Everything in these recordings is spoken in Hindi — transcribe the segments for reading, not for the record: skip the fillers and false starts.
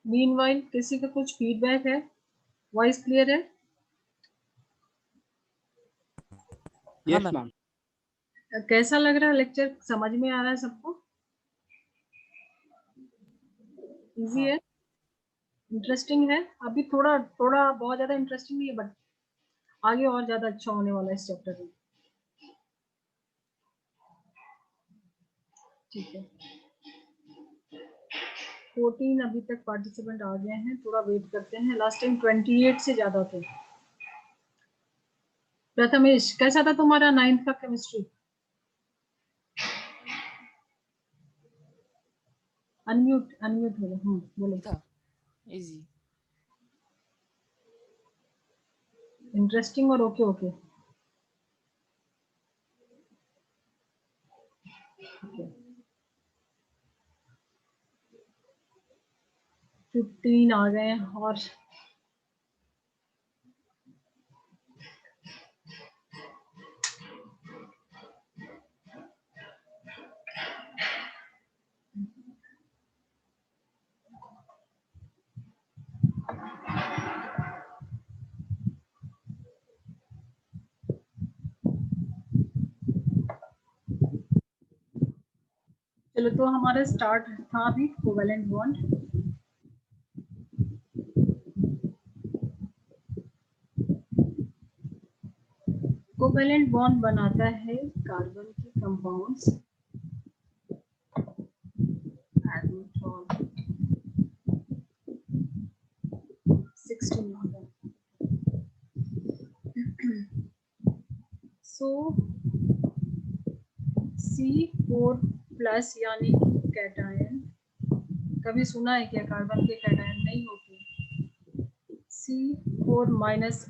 मीनवाइल किसी का कुछ फीडबैक है? वॉइस क्लियर है? Yes ma'am. कैसा लग रहा है लेक्चर? समझ में आ रहा है सबको? इजी है? इंटरेस्टिंग है? अभी थोड़ा थोड़ा बहुत ज्यादा इंटरेस्टिंग नहीं है, बट आगे और ज्यादा अच्छा होने वाला है इस चैप्टर में। ठीक है, 14 अभी तक पार्टिसिपेंट आ गए हैं, थोड़ा वेट करते हैं। लास्ट टाइम 28 से ज्यादा थे। प्रथमेश, कैसा था तुम्हारा 9th का केमिस्ट्री? अनम्यूट अनम्यूट हो गया। बोलो। था इजी। इंटरेस्टिंग और ओके ओके। Okay. 15 आ गए हैं और चलो, तो हमारा स्टार्ट था अभी कोवेलेंट बॉन्ड। कोवेलेंट बॉन्ड बनाता है कार्बन के कंपाउंड्स, एडमिथॉल 16। सो C4+ यानी कैटायन, कभी सुना है क्या कार्बन के कैटायन? नहीं होते। C4-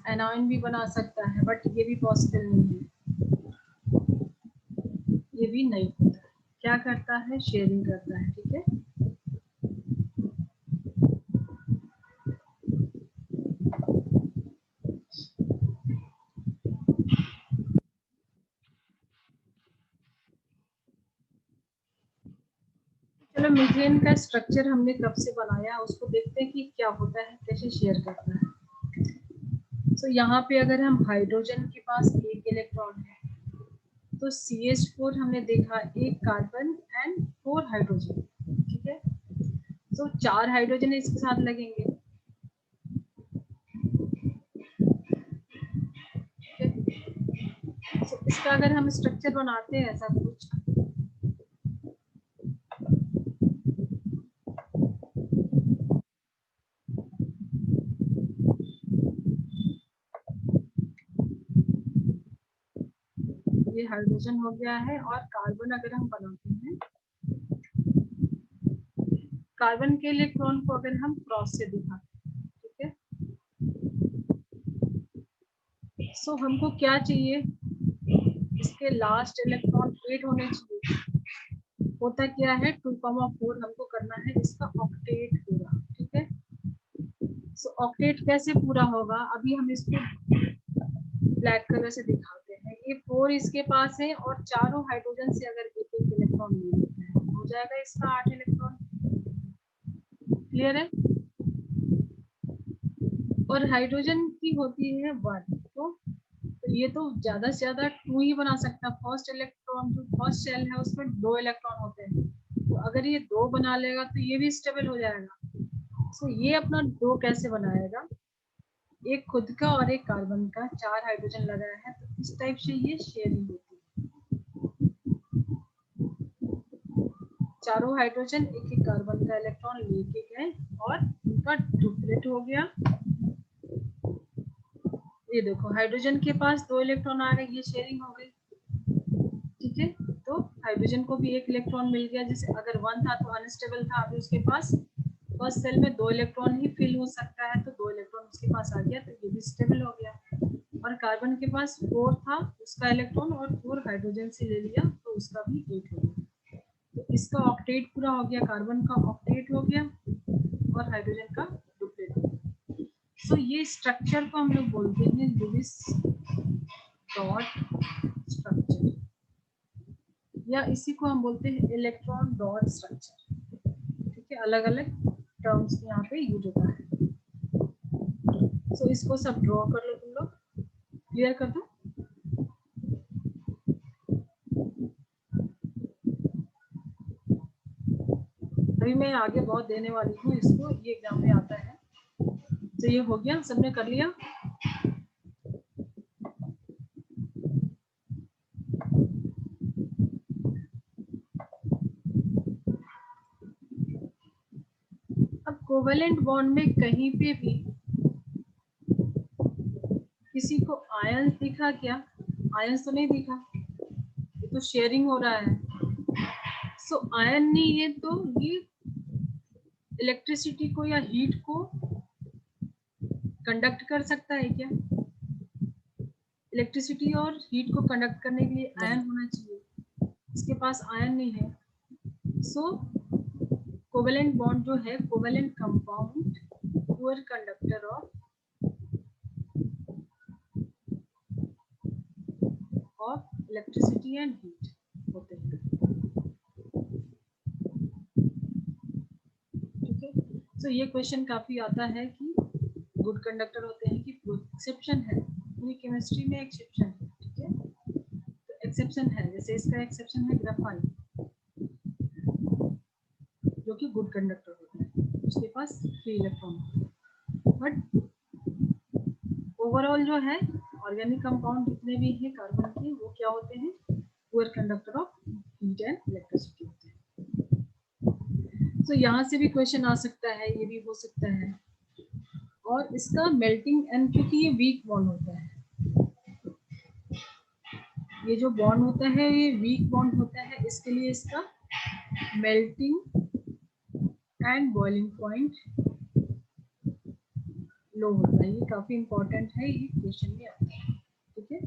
एनायन भी बना सकता है, बट ये भी पॉसिबल नहीं है, ये भी नहीं होता। क्या करता है? शेयरिंग करता है। ठीक है, चलो मीथेन का स्ट्रक्चर हमने कब से बनाया, उसको देखते हैं कि क्या होता है, कैसे शेयर करता है। तो यहाँ पे अगर हम हाइड्रोजन के पास एक इलेक्ट्रॉन है, तो CH4 हमने देखा, एक कार्बन एंड 4 हाइड्रोजन। ठीक है, तो 4 हाइड्रोजन इसके साथ लगेंगे। तो इसका अगर हम स्ट्रक्चर बनाते हैं ऐसा कुछ, ये हाइड्रोजन हो गया है, और कार्बन अगर हम बनाते हैं, कार्बन के इलेक्ट्रॉन को अगर हम क्रॉस से दिखाते हैं, ठीक है, सो हमको क्या चाहिए? इसके लास्ट इलेक्ट्रॉन 8 होने चाहिए। होता क्या है, 2,4 हमको करना है इसका ऑक्टेट पूरा। ठीक है, सो ऑक्टेट कैसे पूरा होगा? अभी हम इसको ब्लैक कलर से दिखाते हैं। ये 4 इसके पास है, और चारों हाइड्रोजन से अगर एक एक इलेक्ट्रॉन ले लेते हैं, हो जाएगा इसका 8 इलेक्ट्रॉन। क्लियर है? और हाइड्रोजन की होती है 1, तो ये तो ज्यादा से ज्यादा 2 ही बना सकता है। फर्स्ट इलेक्ट्रॉन, जो फर्स्ट शेल है उसमें 2 इलेक्ट्रॉन होते हैं, तो अगर ये 2 बना लेगा तो ये भी स्टेबल हो जाएगा। तो ये अपना 2 कैसे बनाएगा? एक खुद का और एक कार्बन का, 4 हाइड्रोजन लगाया है, तो इस टाइप से ये शेयरिंग होती है। चारों हाइड्रोजन एक एक कार्बन का इलेक्ट्रॉन लेके गए, और उनका डुप्लेट हो गया। ये देखो, हाइड्रोजन के पास 2 इलेक्ट्रॉन आ गए, ये शेयरिंग हो गई। ठीक है, तो हाइड्रोजन को भी एक इलेक्ट्रॉन मिल गया, जैसे अगर 1 था तो अनस्टेबल था, अभी उसके पास फर्स्ट सेल में 2 इलेक्ट्रॉन ही फिल हो सकता है, तो 2 इलेक्ट्रॉन उसके पास आ गया, तो ये भी स्टेबल हो गया। और कार्बन के पास 4 था उसका इलेक्ट्रॉन और 4 हाइड्रोजन से ले लिया, तो उसका भी 8 हो गया। तो इसका ऑक्टेट पूरा हो गया, कार्बन का ऑक्टेट हो गया और हाइड्रोजन का डुप्लेट हो गया। सो ये स्ट्रक्चर को हम लोग बोलते हैं लुईस डॉट स्ट्रक्चर, या इसी को हम बोलते हैं इलेक्ट्रॉन डॉट स्ट्रक्चर। ठीक है, अलग अलग टर्म्स यहाँ पे यूज होता है। सो इसको सब ड्रॉ कर लो, तुम लोग क्लियर कर दो। अभी मैं आगे बहुत देने वाली हूँ इसको, ये एग्जाम में आता है। तो ये हो गया, सबने कर लिया। अब कोवेलेंट बॉन्ड में कहीं पे भी किसी को आयन दिखा क्या? आयन तो नहीं दिखा, ये तो शेयरिंग हो रहा है। सो आयन नहीं है तो ये इलेक्ट्रिसिटी को या हीट को कंडक्ट कर सकता है क्या? इलेक्ट्रिसिटी और हीट को कंडक्ट करने के लिए आयन होना चाहिए, इसके पास आयन नहीं है। सो कोवेलेंट बॉन्ड जो है, covalent compound poor conductor of electricity and heat होते हैं। ठीक है, तो ये क्वेश्चन काफी आता है कि गुड कंडक्टर होते हैं कि एक्सेप्शन है, पूरी केमिस्ट्री में एक्सेप्शन है। ठीक है, तो एक्सेप्शन है, जैसे इसका एक्सेप्शन है ग्राफाइट, जो कि गुड कंडक्टर होता है, उसके पास 3 इलेक्ट्रॉन होते हैं। बट ओवरऑल जो है ऑर्गेनिक कंपाउंड जितने भी हैं कार्बन के, वो क्या होते हैं? Poor conductor of heat and electricity होते हैं। तो यहाँ से भी क्वेश्चन आ सकता है, ये भी हो सकता है। और इसका मेल्टिंग एंड, क्योंकि ये वीक बॉन्ड होता है, ये जो बॉन्ड होता है ये वीक बॉन्ड होता है, इसके लिए इसका मेल्टिंग एंड बॉइलिंग पॉइंट लो होता है। ये काफी इंपॉर्टेंट है, ये क्वेश्चन में आता है। ठीक है,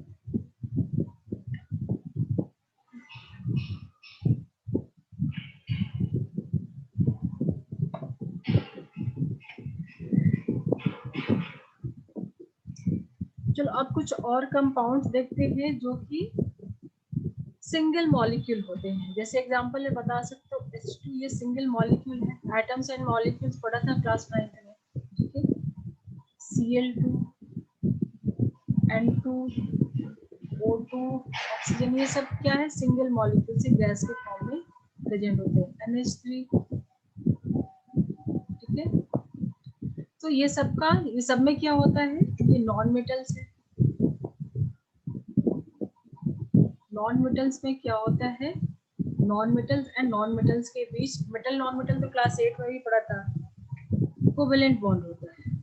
चलो अब कुछ और कंपाउंड्स देखते हैं जो कि सिंगल मॉलिक्यूल होते हैं। जैसे एग्जांपल में बता सकते हो H2, ये सिंगल मॉलिक्यूल है। एटम्स एंड मॉलिक्यूल्स पढ़ा था क्लास 9 में। ठीक है, Cl2, N2, O2, ऑक्सीजन, ये सब क्या है? सिंगल मॉलिक्यूल से गैस के फॉर्म में प्रेजेंट होते हैं। NH3, ठीक है, तो ये सब में क्या होता है? ये नॉन मेटल्स है। नॉन मेटल्स में क्या होता है? Non metals and non metals के बीच, मेटल नॉन मेटल तो क्लास 8 में भी पढ़ा था, कोवेलेंट बॉन्ड होता है।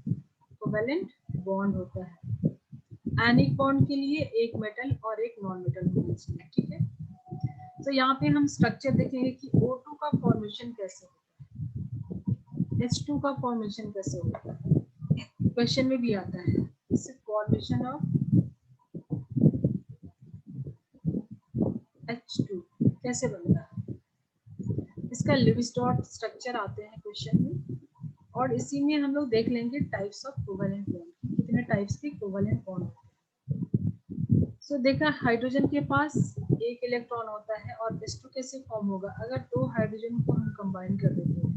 कोवेलेंट बॉन्ड होता है। एनिक बॉन्ड के लिए एक मेटल और एक नॉन मेटल होना चाहिए। ठीक है, तो यहाँ पे हम स्ट्रक्चर देखेंगे कि O2 का फॉर्मेशन कैसे होता है, H2 का फॉर्मेशन कैसे होता है, क्वेश्चन में भी आता है। इससे फॉर्मेशन ऑफ H2 कैसे बनता है, इसका लुईस डॉट स्ट्रक्चर आते हैं क्वेश्चन में। और इसी में हम लोग देख लेंगे टाइप्स ऑफ कोवेलेंट बॉन्ड, कितने टाइप्स के कोवेलेंट बॉन्ड होते हैं। सो देखा, हाइड्रोजन के पास एक इलेक्ट्रॉन होता है और H2 कैसे फॉर्म होगा? अगर 2 हाइड्रोजन को हम कंबाइन कर देते हैं,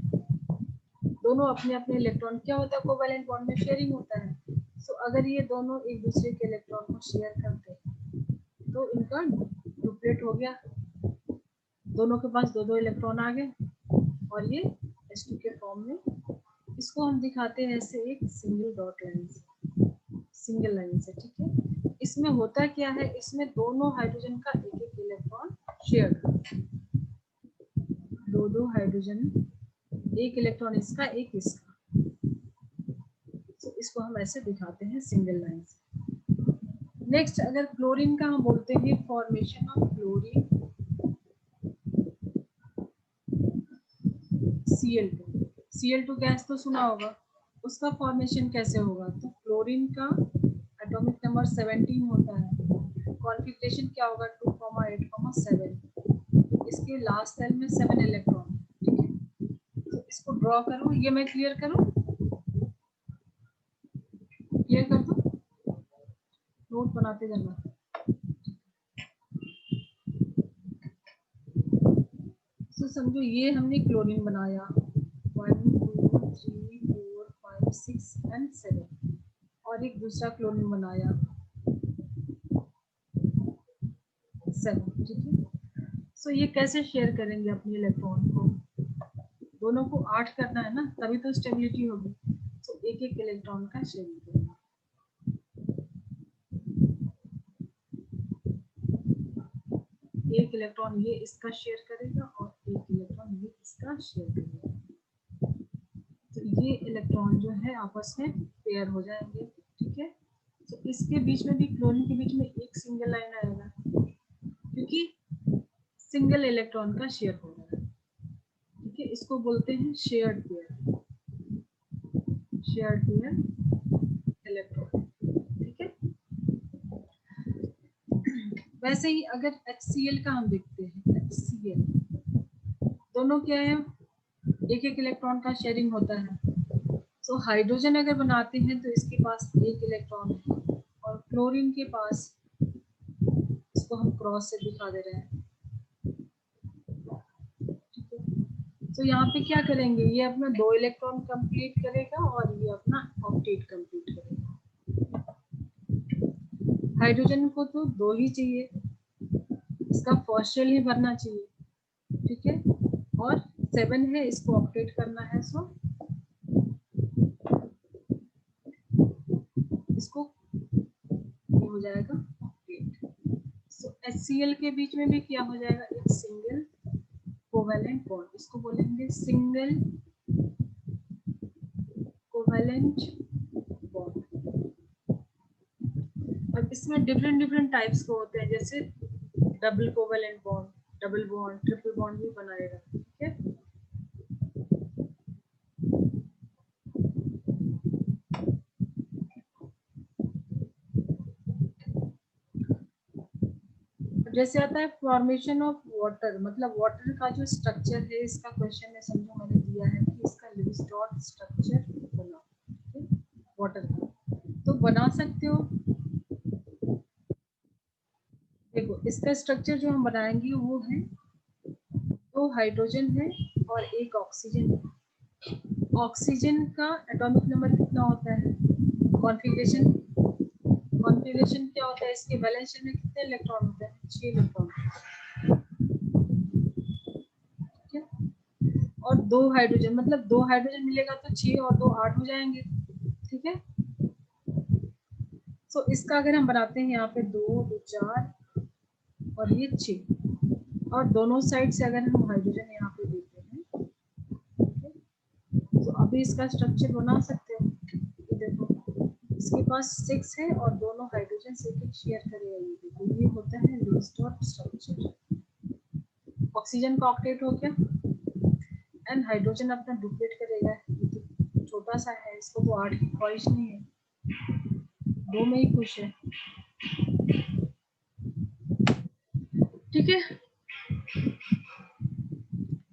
दोनों अपने अपने इलेक्ट्रॉन, क्या होता है? कोवेलेंट बॉन्ड में शेयरिंग होता है। सो अगर ये दोनों एक दूसरे के इलेक्ट्रॉन को शेयर करते हैं तो इनका डुप्लेट हो गया, दोनों के पास 2-2 इलेक्ट्रॉन आ गए और ये H2 के फॉर्म में। इसको हम दिखाते हैं ऐसे एक सिंगल डॉट लाइन से, सिंगल लाइन से। ठीक है, इसमें होता क्या है? इसमें दोनों हाइड्रोजन का एक एक इलेक्ट्रॉन शेयर करते हैं, 2-2 हाइड्रोजन, एक इलेक्ट्रॉन इसका एक इसका। तो इसको हम ऐसे दिखाते हैं सिंगल लाइन से। नेक्स्ट, अगर क्लोरीन का हम बोलते हैं formation of chlorine Cl2 gas तो सुना होगा, उसका फॉर्मेशन कैसे होगा? तो क्लोरीन का एटॉमिक नंबर 17 होता है, कॉन्फ़िगरेशन क्या होगा? 2,8,7। इसके लास्ट सेल में 7 इलेक्ट्रॉन, ठीक है। तो इसको ड्रॉ करो, ये मैं क्लियर करूं, क्लियर कर दो, नोट बनाते जाना। तो समझो ये हमने क्लोरीन बनाया 1 2 3 4 5 6 एंड 7, और एक दूसरा क्लोरीन बनाया 7, ठीक है। सो ये कैसे शेयर करेंगे अपने इलेक्ट्रॉन को? दोनों को 8 करना है ना, तभी तो स्टेबिलिटी होगी। तो एक एक इलेक्ट्रॉन का शेयरिंग करेंगे। एक इलेक्ट्रॉन ये इसका शेयर करेगा और एक इलेक्ट्रॉन ये इसका शेयर करेगा। तो ये इलेक्ट्रॉन जो है आपस में पेयर हो जाएंगे, ठीक है। तो इसके बीच में भी, क्लोरीन के बीच में एक सिंगल लाइन आएगा, क्योंकि सिंगल इलेक्ट्रॉन का शेयर हो रहा है, ठीक है। इसको बोलते हैं shared pair, shared pair electron, ठीक है। वैसे ही अगर HCl का हम देखते हैं, HCl दोनों क्या है, एक एक इलेक्ट्रॉन का शेयरिंग होता है। तो हाइड्रोजन अगर बनाते हैं तो इसके पास एक इलेक्ट्रॉन है, और क्लोरीन के पास, इसको हम क्रॉस से दिखा दे रहे हैं, ठीक है। तो यहाँ पे क्या करेंगे, ये अपना 2 इलेक्ट्रॉन कंप्लीट करेगा और ये अपना ऑक्टेट कंप्लीट करेगा। हाइड्रोजन को तो 2 ही चाहिए, इसका फर्स्ट शेल ही भरना चाहिए, ठीक है। और 7 है, इसको ऑक्टेट करना है, सो इसको ये हो जाएगा ऑक्टेट। सो HCl के बीच में भी क्या हो जाएगा, एक सिंगल कोवैलेंट बॉन्ड, इसको बोलेंगे सिंगल कोवैलेंट बॉन्ड। और इसमें डिफरेंट डिफरेंट टाइप्स के होते हैं, जैसे double covalent bond, double bond, triple bond भी बनाएगा, ठीक है। जैसे आता है फॉर्मेशन ऑफ वाटर, मतलब वाटर का जो स्ट्रक्चर है, इसका क्वेश्चन में समझो मैंने दिया है कि इसका लिविस डॉट स्ट्रक्चर बनाओ, वाटर का तो बना सकते हो। देखो इसका स्ट्रक्चर जो हम बनाएंगे वो है 2 हाइड्रोजन है और एक ऑक्सीजन है। ऑक्सीजन का एटॉमिक नंबर कितना होता है? कॉन्फ़िगरेशन, कॉन्फ़िगरेशन क्या होता है? इसके वैलेंस शेल में कितने इलेक्ट्रॉन होते हैं? 6 इलेक्ट्रॉन, ठीक है। और 2 हाइड्रोजन, मतलब 2 हाइड्रोजन मिलेगा तो 6 और 2 8 हो जाएंगे, ठीक है। तो इसका अगर हम बनाते हैं यहाँ पे 2 2 4 और ये 6, और दोनों साइड से अगर हम हाइड्रोजन यहाँ पे देते हैं, तो अभी इसका स्ट्रक्चर बना सकते हो। ये देखो इसके पास 6 है और दोनों हाइड्रोजन से एक शेयर करेगा, ये देखो ये होता है लुईस डॉट स्ट्रक्चर। ऑक्सीजन का ऑक्टेट हो गया, एंड हाइड्रोजन अपना डुप्लीट करेगा, ये तो छोटा सा है, इसको तो 8 की ख्वाहिश नहीं है, 2 में ही खुश है, ठीक है।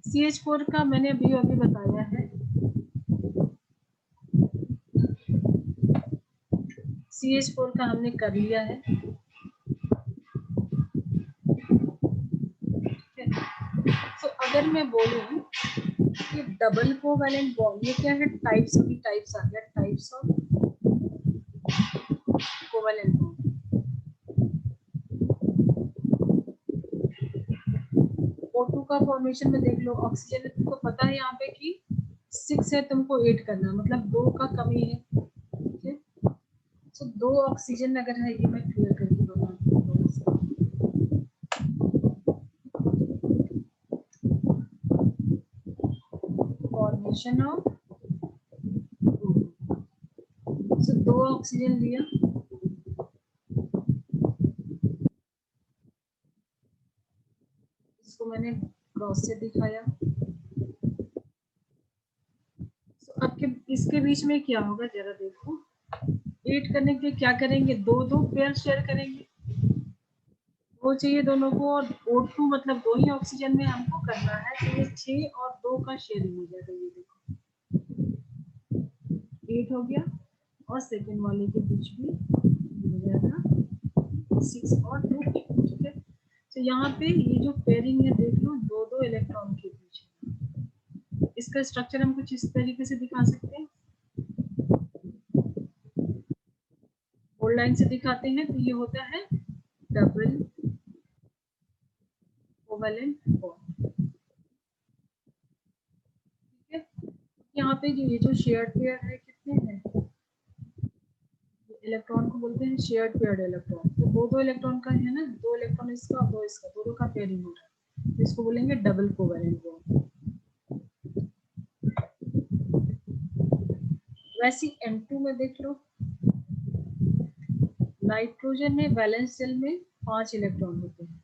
CH4 का मैंने अभी बताया है। CH4 का हमने कर लिया है, तो अगर मैं बोलूं कि डबल कोवैलेंट बॉन्ड, ये क्या है? टाइप्स, अभी टाइप्स आ गया, types of covalent bond. O2 का फॉर्मेशन में देख लो, ऑक्सीजन तुमको पता है यहाँ पे कि 6 है, तुमको 8 करना है, मतलब 2 का कमी है, ठीक है। तो 2 ऑक्सीजन अगर है, ये मैं क्लियर करके बताती हूँ थोड़ा सा। फॉर्मेशन ऑफ 2 ऑक्सीजन लिया, इसको मैंने क्रॉस से दिखाया, आपके इसके बीच में क्या होगा जरा देखो। 8 करने के लिए क्या करेंगे, दो दो पेयर शेयर करेंगे, वो चाहिए दोनों को, और O2 मतलब 2 ही ऑक्सीजन में हमको करना है, तो ये 6 और 2 का शेयरिंग हो जाएगा। ये देखो 8 हो गया, और सेकेंड वाले के बीच में हो जाएगा 6 और 2, ठीक है। तो यहाँ पे ये जो पेयरिंग है देख लो, दो दो इलेक्ट्रॉन के बीच में। इसका स्ट्रक्चर हम कुछ इस तरीके से दिखा सकते हैं, बोल्ड लाइन से दिखाते हैं। तो ये होता है डबल कोवेलेंट बॉन्ड, ठीक है। यहाँ पे ये जो शेयर्ड पेयर है कितने हैं, इलेक्ट्रॉन को बोलते हैं शेयर्ड पेयर्ड इलेक्ट्रॉन। तो दो दो इलेक्ट्रॉन का है ना, दो इलेक्ट्रॉन इसका दो इसका, दोनों का पेयरिंग हो रहा है, तो इसको बोलेंगे डबल कोवेलेंट बॉन्ड। वैसे N2 में देख लो, नाइट्रोजन में वैलेंस शेल में 5 इलेक्ट्रॉन होते हैं,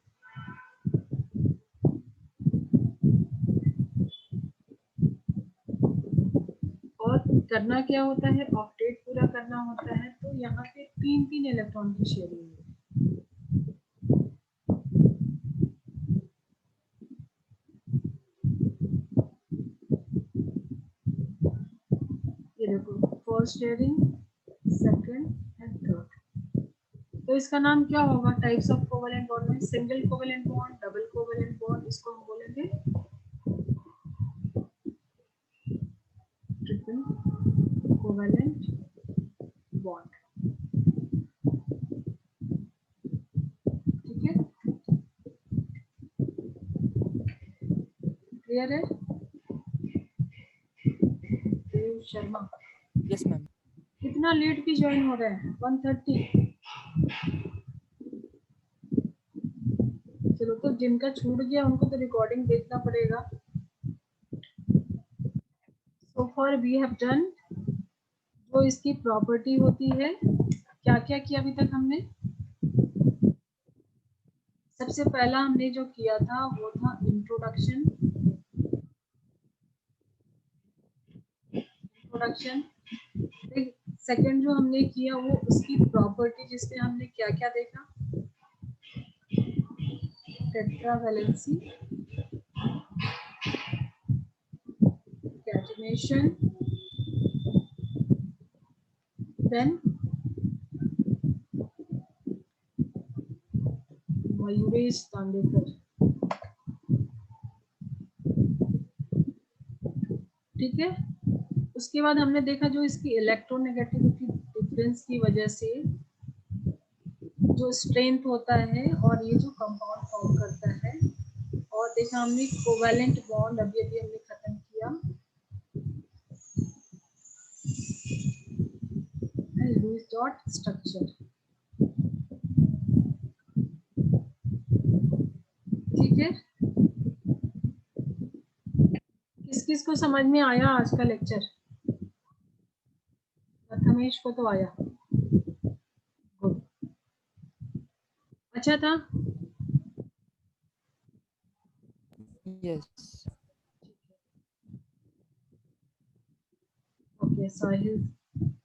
और करना क्या होता है, ऑक्टेट पूरा करना होता है, तो यहाँ पे 3 इलेक्ट्रॉन की शेयरिंग है। ये देखो first sharing, second and third. तो इसका नाम क्या होगा, टाइप्स ऑफ कोवेलेंट बॉन्ड में single covalent bond, double covalent bond, इसको हम बोलेंगे ट्रिपल कोवेलेंट बॉन्ड, ठीक है। क्लियर है देव शर्मा? Yes ma'am. कितना लेट भी ज्वाइन हो रहा है, 1:30। चलो, तो जिनका छूट गया उनको तो रिकॉर्डिंग देखना पड़ेगा। So far we have done, जो इसकी प्रॉपर्टी होती है, क्या क्या किया अभी तक हमने। सबसे पहला हमने जो किया था वो था इंट्रोडक्शन, सेकंड जो हमने किया वो उसकी प्रॉपर्टी, जिसमें हमने क्या क्या देखा, tetravalency, catenation, then Mayuresh Tandekar, ठीक है। उसके बाद हमने देखा जो इसकी इलेक्ट्रोनेगेटिविटी डिफरेंस की वजह से जो स्ट्रेंथ होता है और ये जो कंपाउंड फॉर्म करता है, और देखा हमने कोवेलेंट बॉन्ड अभी अभी हमने खत्म किया, लूज डॉट स्ट्रक्चर, ठीक है। किस किस को समझ में आया आज का लेक्चर? प्रथमेश को तो आया, गुड, अच्छा था। यस। ओके साहिल,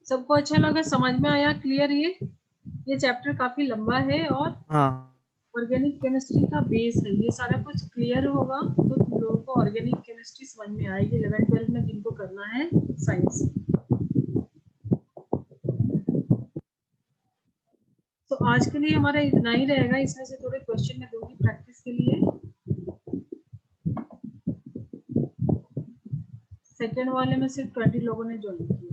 सबको अच्छा लगा, समझ में आया, क्लियर? ये चैप्टर काफी लंबा है और हाँ। ऑर्गेनिक केमिस्ट्री का बेस है, ये सारा कुछ क्लियर होगा तो तुम लोगों को ऑर्गेनिक केमिस्ट्री समझ में आएगी 11th-12th में, जिनको करना है साइंस। तो आज के लिए हमारा इतना ही रहेगा, इसमें से थोड़े क्वेश्चन मैं दूंगी प्रैक्टिस के लिए। सेकेंड वाले में सिर्फ 20 लोगों ने ज्वाइन किया।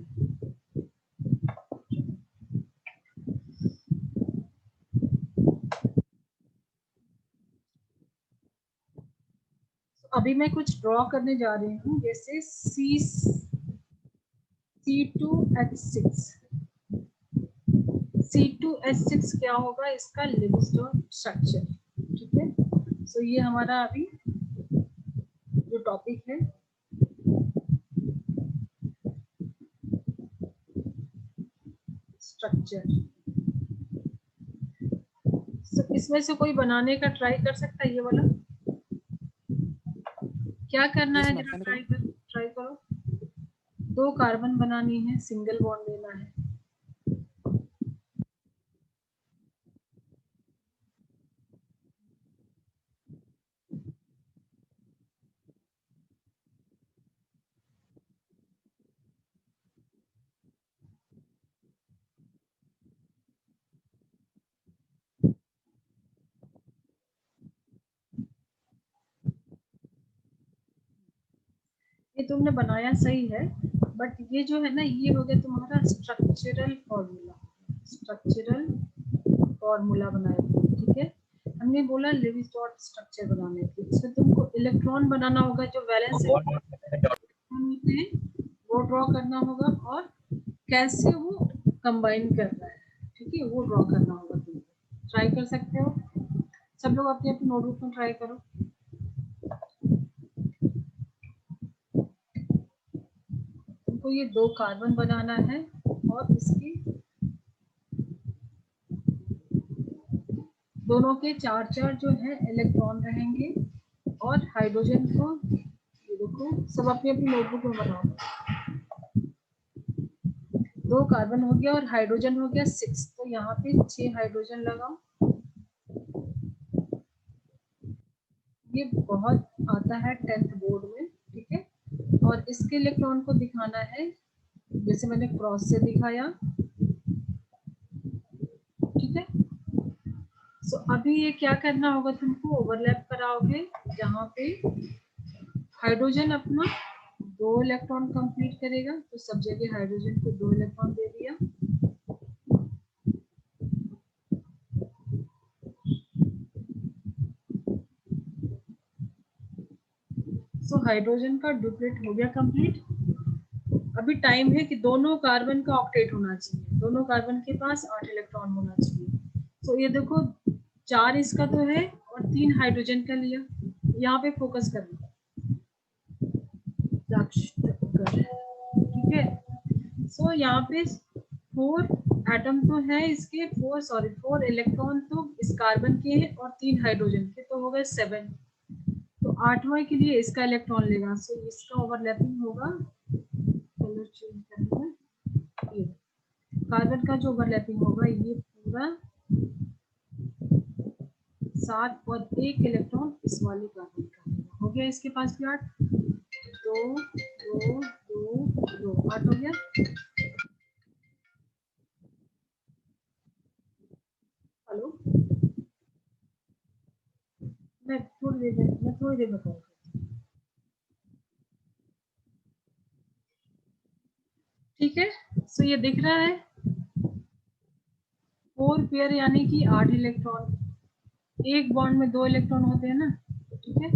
तो अभी मैं कुछ ड्रॉ करने जा रही हूँ, जैसे C2H6, C2H6 क्या होगा, इसका लिविंगस्टोन स्ट्रक्चर, ठीक है। सो ये हमारा अभी जो टॉपिक है, स्ट्रक्चर। सो इसमें से कोई बनाने का ट्राई कर सकता है, ये वाला क्या करना यस है, मैम, जरा मैं ट्राई करूँ? करो। 2 कार्बन बनानी है, सिंगल बॉन्ड लेना है। ये तुमने बनाया सही है, बट ये जो है ना, ये हो गया तुम्हारा स्ट्रक्चरल फॉर्मूला। स्ट्रक्चरल फॉर्मूला बनाया तुमने, ठीक है। हमने बोला लेविस डॉट स्ट्रक्चर बनाने के लिए, इसमें तुमको इलेक्ट्रॉन बनाना होगा जो वैलेंस इलेक्ट्रॉन होते हैं, वो ड्रॉ करना होगा, और कैसे वो कंबाइन कर रहा है, ठीक है, वो ड्रॉ करना होगा तुमको। ट्राई कर सकते हो सब लोग, अपने अपने नोटबुक में ट्राई करो। तुमको ये 2 कार्बन बनाना है, और इसके दोनों के 4 जो है इलेक्ट्रॉन रहेंगे, और हाइड्रोजन को ये देखो सब अपनी अपनी नोटबुक में बनाओ। 2 कार्बन हो गया और हाइड्रोजन हो गया 6, तो यहाँ पे 6 हाइड्रोजन लगाओ। ये बहुत आता है 10th बोर्ड में, ठीक है। और इसके इलेक्ट्रॉन को दिखाना है जैसे मैंने क्रॉस से दिखाया, ठीक है। सो अभी ये क्या करना होगा, तुमको ओवरलैप कराओगे, जहाँ पे हाइड्रोजन अपना 2 इलेक्ट्रॉन कंप्लीट करेगा, तो सब जगह हाइड्रोजन को 2 इलेक्ट्रॉन दे दिया। सो हाइड्रोजन का डुप्लेट हो गया कंप्लीट। अभी टाइम है कि दोनों कार्बन का ऑक्टेट होना चाहिए, दोनों कार्बन के पास 8 इलेक्ट्रॉन होना चाहिए। सो ये देखो 4 इसका तो है और 3 हाइड्रोजन का लिया, यहाँ पे फोकस करना, ठीक है। सो यहाँ पे 4 एटम तो है इसके, 4 इलेक्ट्रॉन तो इस कार्बन के हैं और 3 हाइड्रोजन के, तो हो गए 7। तो 8वां के लिए इसका इलेक्ट्रॉन लेगा, सो इसका ओवरलैपिंग होगा, कलर चेंज करना, ये कार्बन का जो ओवरलैपिंग होगा ये पूरा 7 और 1 इलेक्ट्रॉन इस वाले कार्बन का लेगा। हो गया इसके पास भी 8, 2 2 2 2 8 हो गया। हेलो, मैं थोड़ी देर में कॉल करती हूँ, ठीक है। सो ये दिख रहा है 4 पेयर यानी कि 8 इलेक्ट्रॉन, एक बॉन्ड में 2 इलेक्ट्रॉन होते हैं ना, ठीक है।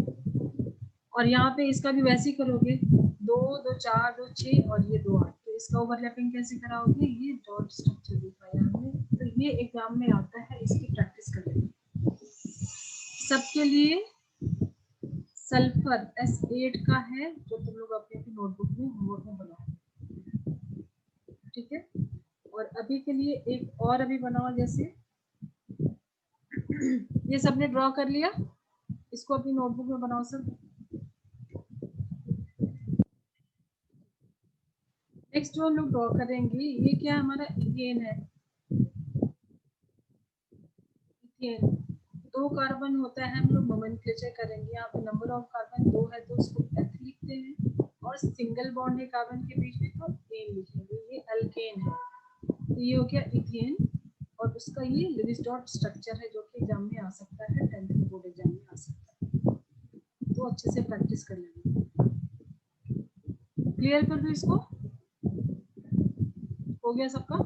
और यहाँ पे इसका भी वैसे ही करोगे, 2 2 4 2 6 और ये 2 8, तो इसका ओवरलैपिंग कैसे कराओगे, ये डॉट स्ट्रक्चर दिखाया हमने, तो ये एग्जाम में आता है, इसकी प्रैक्टिस कर लेंगे। सबके लिए सल्फर S8 का है, जो तुम लोग अपने नोटबुक में होमवर्क में बनाओ, ठीक है। और अभी के लिए एक और अभी बनाओ, जैसे ये सबने ड्रॉ कर लिया, इसको अपनी नोटबुक में बनाओ सब। नेक्स्ट जो हम लोग ड्रॉ करेंगे, ये क्या हमारा इथेन है। इथेन 2 कार्बन होता है, हम लोग नोमेनक्लेचर करेंगे, यहाँ पे नंबर ऑफ कार्बन 2 है तो उसको F लिखते हैं, और सिंगल बॉन्ड है कार्बन के बीच में तो एन लिखेंगे, ये अल्केन है। तो ये हो गया इथेन, और उसका ये लेविस डॉट स्ट्रक्चर है, जो कि एग्जाम में आ सकता है, 10th बोर्ड एग्जाम में आ सकता है, तो अच्छे से प्रैक्टिस कर लेंगे। क्लियर कर दो इसको, हो गया सबका।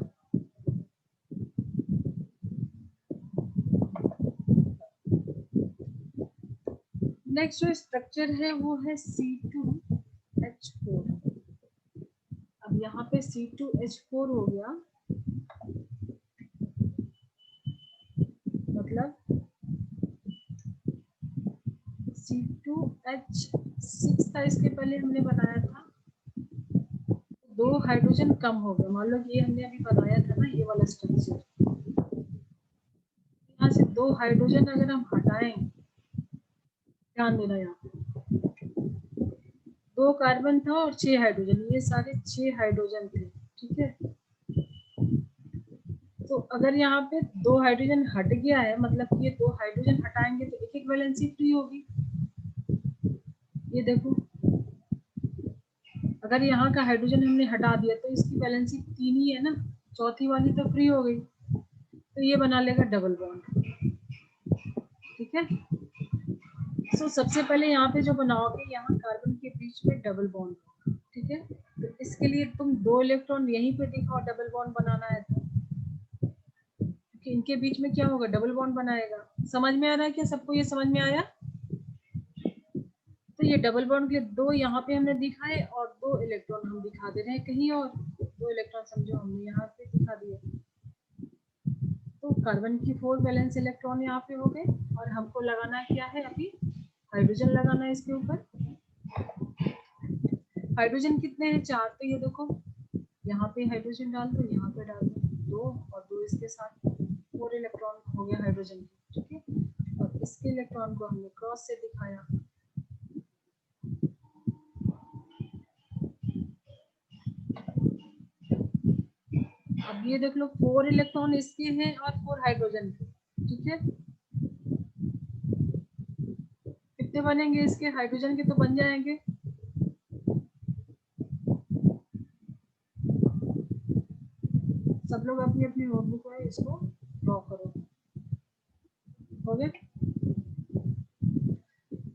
नेक्स्ट जो स्ट्रक्चर है वो है C2H4। अब यहाँ पे C2H4 हो गया, मतलब C2H6 था, इसके पहले हमने बनाया था, 2 हाइड्रोजन कम हो गया। मान लो कि ये हमने अभी बनाया था ना, ये वाला स्ट्रक्चर, यहाँ से 2 हाइड्रोजन अगर हम हटाएं, ध्यान देना यहाँ पे 2 कार्बन था और 6 हाइड्रोजन, ये सारे 6 हाइड्रोजन थे, ठीक है। तो अगर यहाँ पे 2 हाइड्रोजन हट गया है, मतलब कि ये 2 हाइड्रोजन हटाएंगे तो एक एक वैलेंसी फ्री होगी। ये देखो, अगर यहाँ का हाइड्रोजन हमने हटा दिया तो इसकी वैलेंसी 3 ही है ना, चौथी वाली तो फ्री हो गई, तो ये बना लेगा डबल बॉन्ड, ठीक है। सो सबसे पहले यहाँ पे जो बनाओगे, यहाँ कार्बन के बीच में डबल बॉन्ड होगा, ठीक है। तो इसके लिए तुम 2 इलेक्ट्रॉन यहीं पे दिखाओ, डबल बॉन्ड बनाना है तो, क्योंकि इनके बीच में क्या होगा, डबल बॉन्ड बनाएगा। समझ में आ रहा है क्या सबको, ये समझ में आया? तो ये डबल बॉन्ड के 2 यहाँ पे हमने दिखाए और 2 इलेक्ट्रॉन हम दिखा दे रहे हैं कहीं और, 2 इलेक्ट्रॉन समझो हमने यहाँ पे दिखा दिए। तो कार्बन की 4 वैलेंस इलेक्ट्रॉन यहाँ पे हो गए, और हमको लगाना क्या है, अभी हाइड्रोजन लगाना है इसके ऊपर। हाइड्रोजन कितने हैं, 4, तो ये देखो यहाँ पे हाइड्रोजन डाल दो, यहाँ पे डाल दो 2 और 2 इसके साथ 4 इलेक्ट्रॉन हो गया हाइड्रोजन, ठीक है। और इसके इलेक्ट्रॉन को हमने क्रॉस से दिखाया। अब ये देख लो 4 इलेक्ट्रॉन इसके हैं और 4 हाइड्रोजन के, ठीक है। कितने बनेंगे इसके, हाइड्रोजन के तो बन जाएंगे, सब लोग अपनी अपनी नोटबुक में इसको ड्रॉ करो, हो गया।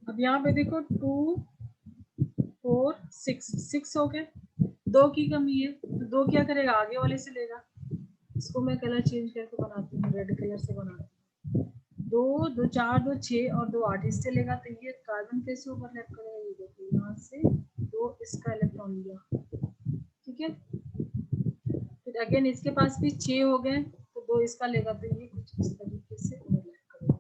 अब यहाँ पे देखो 2 4 6 हो गए, 2 की कमी है तो 2 क्या करेगा, आगे वाले से लेगा। इसको मैं कलर चेंज करके बनाती हूँ, रेड कलर से बनाती हूँ। 2 2 4 2 6 और 2 8 इससे लेगा, तो ये कार्बन कैसे ओवरलैप करेगा, ये देखो यहाँ से 2 इसका इलेक्ट्रॉन लिया, ठीक है। फिर अगेन इसके पास भी 6 हो गए, तो 2 इसका लेगा, तो ये कुछ इस तरीके से ओवरलैप करेगा।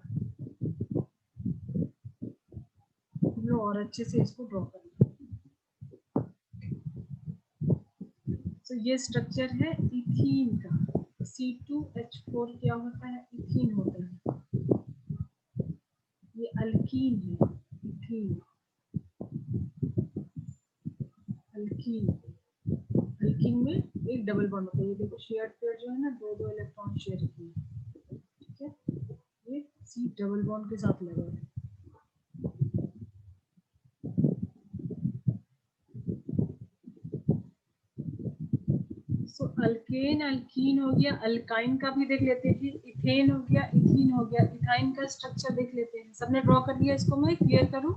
हम लोग और अच्छे से इसको ड्रॉ करेंगे। तो ये स्ट्रक्चर है इथीन का, C2H4 क्या होता है, इथीन होता है। ये अल्कीन है, इथीन, अल्कीन। अल्कीन में एक डबल बॉन्ड होता है, ये देखो शेयर्ड पेयर जो है ना, 2 इलेक्ट्रॉन शेयर किए, ठीक है। ये C डबल बॉन्ड के साथ लगा है। सो अल्केन अल्कीन हो गया, अल्काइन का भी देख लेते हैं, इथेन हो गया, इथीन हो गया, इथाइन का स्ट्रक्चर देख लेते हैं। सबने ड्रॉ कर लिया, इसको मैं क्लियर करूं?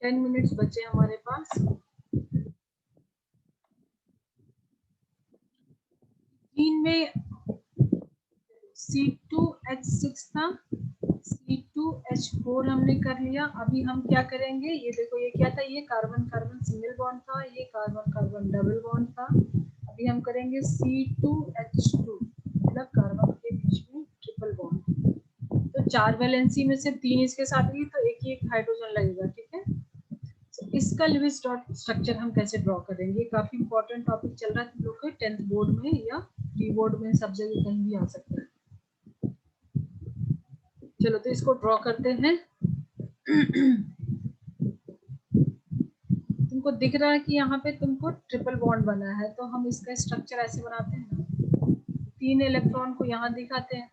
10 मिनट्स बचे हमारे पास। तीन में C2H6 था, C2H4 हमने कर लिया। अभी हम क्या करेंगे, ये देखो ये क्या था, ये कार्बन कार्बन सिंगल बॉन्ड था, ये कार्बन कार्बन डबल बॉन्ड था। अभी हम करेंगे C2H2, मतलब कार्बन के बीच में ट्रिपल बॉन्ड। तो 4 वैलेंसी में से 3 इसके साथ ही, तो एक ही एक हाइड्रोजन लगेगा, ठीक है। तो इसका लुईस डॉट स्ट्रक्चर हम कैसे ड्रॉ करेंगे, काफी इंपॉर्टेंट टॉपिक चल रहा है तुम लोग के 10th बोर्ड में या प्री बोर्ड में, सब जगह कहीं भी आ सकता है। चलो तो इसको ड्रॉ करते हैं। तुमको दिख रहा है कि यहाँ पे तुमको ट्रिपल बॉन्ड बना है, तो हम इसका स्ट्रक्चर ऐसे बनाते हैं ना, 3 इलेक्ट्रॉन को यहाँ दिखाते हैं,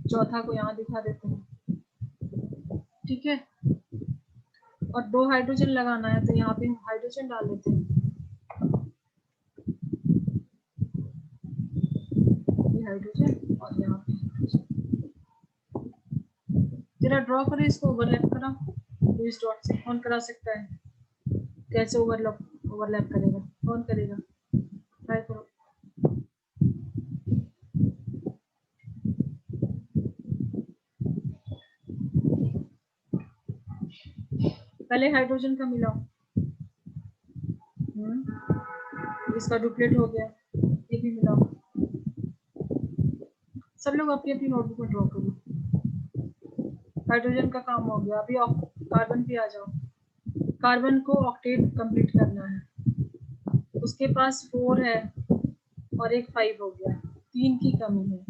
चौथा को यहाँ दिखा देते हैं, ठीक है। और 2 हाइड्रोजन लगाना है, तो यहाँ पे हम हाइड्रोजन डाल देते हैं, ये हाइड्रोजन और यहाँ पे हाइड्रोजन। जरा ड्रॉ करो इसको, ओवरलैप कराओ, लुईस डॉट से कौन करा सकता है, कैसे ओवरलैप करेगा, कौन करेगा, ट्राई करो। पहले हाइड्रोजन का मिलाओ, इसका डुप्लीकेट हो गया, ये भी मिलाओ। सब लोग अपनी अपनी नोटबुक में ड्रॉ करो। हाइड्रोजन का काम हो गया, अभी कार्बन पे आ जाओ। कार्बन को ऑक्टेट कंप्लीट करना है, उसके पास 4 है और एक 5 हो गया, 3 की कमी है।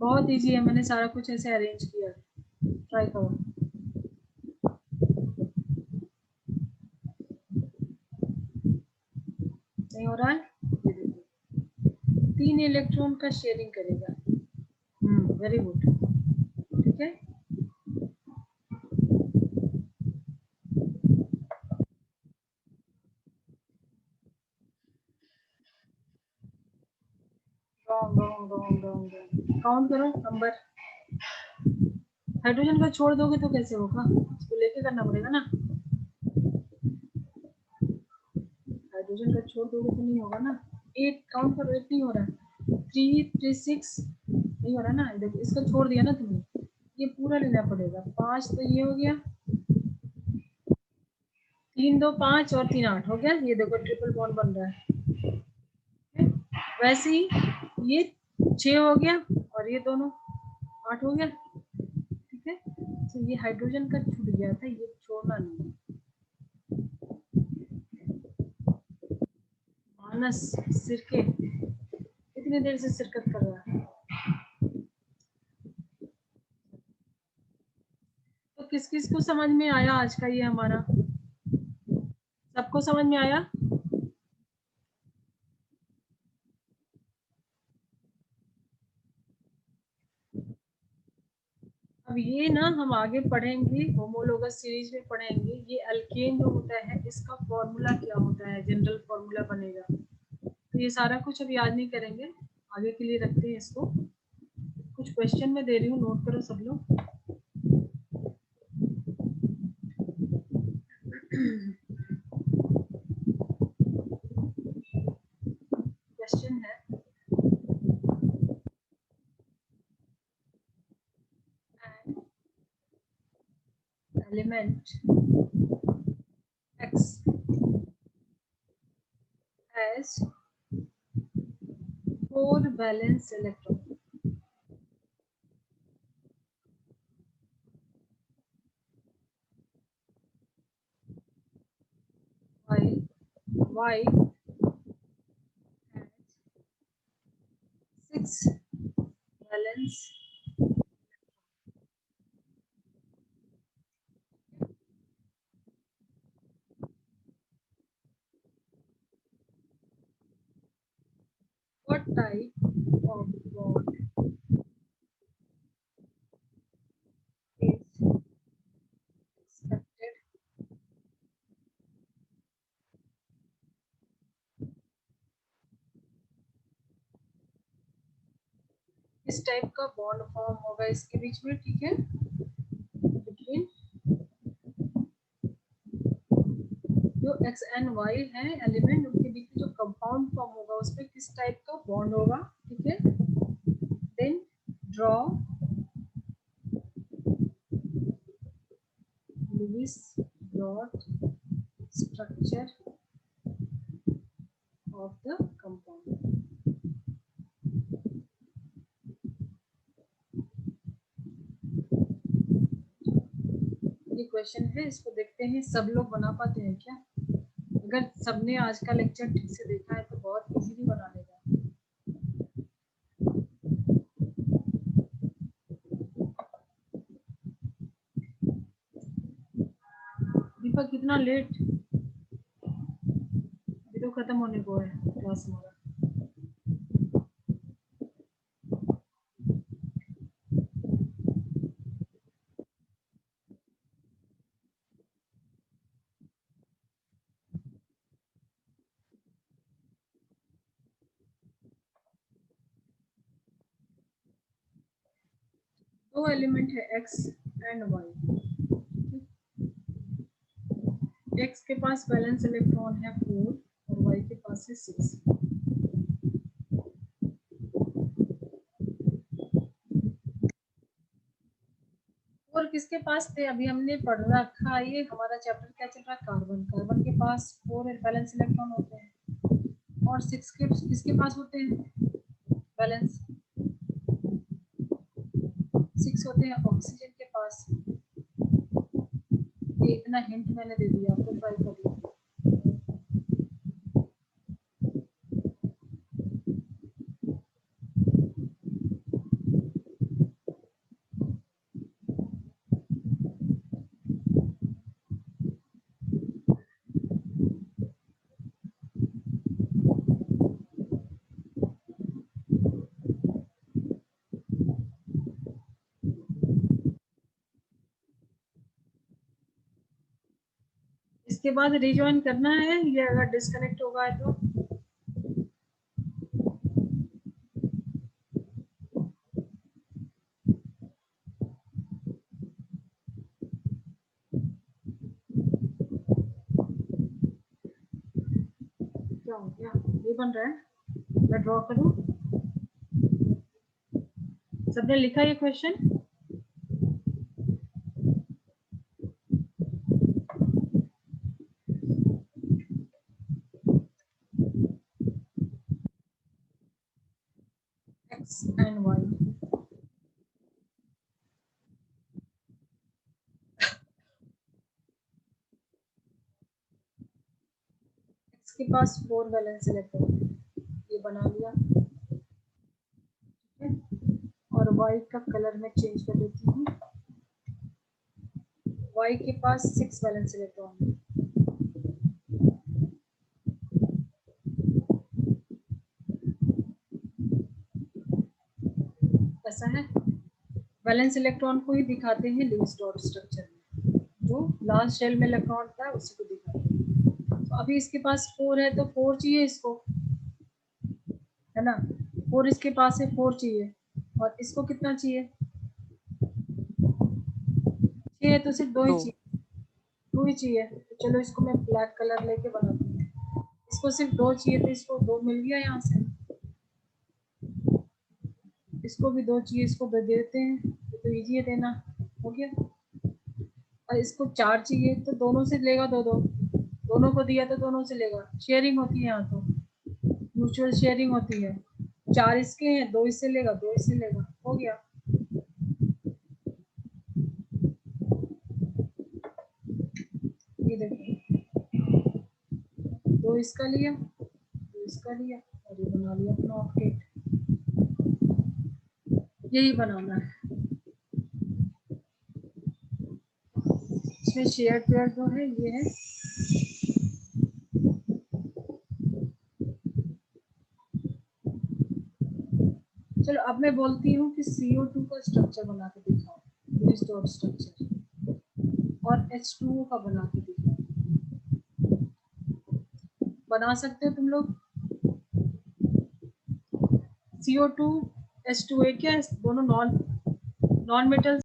बहुत इजी है, मैंने सारा कुछ ऐसे अरेंज किया है, ट्राई करो। नहीं हो रहा है, ये देखो 3 इलेक्ट्रॉन का शेयरिंग करेगा। वेरी गुड, ठीक है। काउंट करो नंबर। हाइड्रोजन का छोड़ दोगे तो कैसे होगा, इसको लेके करना पड़ेगा ना। हाइड्रोजन का छोड़ दोगे तो नहीं होगा ना। 8 काउंट करो, 8 नहीं हो रहा, 3 3 6 नहीं हो रहा ना। देखो इसका छोड़ दिया ना तुमने, ये पूरा लेना पड़ेगा। 5 तो ये हो गया, 3 2 5 और 3 8 हो गया। ये देखो ट्रिपल बॉन्ड बन रहा है। वैसे ही ये 6 हो गया और ये दोनों 8 हो गया, ठीक है। तो ये हाइड्रोजन का छूट गया था, ये छोड़ना नहीं। मानस सिरके इतनी देर से शिरकत कर रहा है, तो किस किस को समझ में आया आज का ये हमारा? सबको समझ में आया? अब ये ना हम आगे पढ़ेंगे, होमोलोगस सीरीज में पढ़ेंगे, ये अल्केन जो होता है इसका फॉर्मूला क्या होता है, जनरल फॉर्मूला बनेगा। तो ये सारा कुछ अब याद नहीं करेंगे, आगे के लिए रखते हैं इसको। कुछ क्वेश्चन में दे रही हूँ, नोट करो सब लोग। क्वेश्चन है, element X has 4 valence electrons. Y has 6 valence. What type of bond is expected? इस टाइप का बॉन्ड फॉर्म होगा इसके बीच में, ठीक है, बिटवीन जो X एंड Y है एलिमेंट, उनके बीच में जो कंपाउंड फॉर्म होगा उसमें किस टाइप का बॉन्ड होगा, ठीक है। Then draw Lewis dot structure of the compound. ये क्वेश्चन है, इसको देखते हैं सब लोग बना पाते हैं क्या। अगर सबने आज का लेक्चर ठीक से देखा है तो बहुत इजीली बना लेगा। दीपक कितना लेट, अभी तो खत्म होने को है क्लास हमारा। दो एलिमेंट है X एंड Y। X के पास बैलेंस इलेक्ट्रॉन है 4 और Y के पास है 6। और किसके पास थे, अभी हमने पढ़ रखा, ये हमारा चैप्टर क्या चल रहा है, कार्बन। कार्बन के पास 4 बैलेंस इलेक्ट्रॉन होते हैं और 6 के किसके पास होते हैं बैलेंस, 6 होते हैं ऑक्सीजन के पास। ये इतना हिंट मैंने दे दिया आपको, ट्राई करिए। इसके बाद रिजॉइन करना है, ये अगर डिस्कनेक्ट होगा है तो क्या हो गया, ये बन रहा है, मैं ड्रॉ करूं। सबने लिखा ये question? X and y, x के पास 4 वैलेंस इलेक्ट्रॉन, ये बना लिया, ठीक है। और वाई का कलर में चेंज कर देती हूँ। वाई के पास 6 वैलेंस इलेक्ट्रॉन है, ऐसा है। वैलेंस इलेक्ट्रॉन को ही दिखाते हैं लुईस डॉट स्ट्रक्चर में, जो लास्ट शेल में इलेक्ट्रॉन था उसी को दिखाते हैं। तो अभी इसके पास 4 है तो 4 चाहिए इसको, है ना। 4 इसके पास है, 4 चाहिए। और इसको कितना चाहिए? 6 है तो सिर्फ 2 ही 2। चाहिए, 2 ही चाहिए। तो चलो इसको मैं ब्लैक कलर लेके बनाती हूँ। इसको सिर्फ 2 चाहिए तो इसको 2 मिल गया यहाँ से। इसको भी 2 चाहिए, इसको दे देते हैं, ये तो इजी है देना, हो गया। और इसको 4 चाहिए तो दोनों से लेगा, दो दो, दोनों को दिया तो दोनों से लेगा, शेयरिंग होती है यहाँ, तो म्यूचुअल शेयरिंग होती है। 4 इसके हैं, 2 इससे लेगा, 2 इससे लेगा, हो गया। ये देखो, 2 इसका लिया, 2 इसका लिया, और ये बना लिया अपना ऑक्टेट। यही बनाना है। इसमें शेयर पेयर जो है ये है, चलो अब मैं बोलती हूँ कि CO2 का स्ट्रक्चर बना के दिखाओ, लुईस डॉट स्ट्रक्चर, और H2O का बना के दिखाओ। बना सकते हो तुम लोग? CO2 H2A क्या है? दोनों नॉन मेटल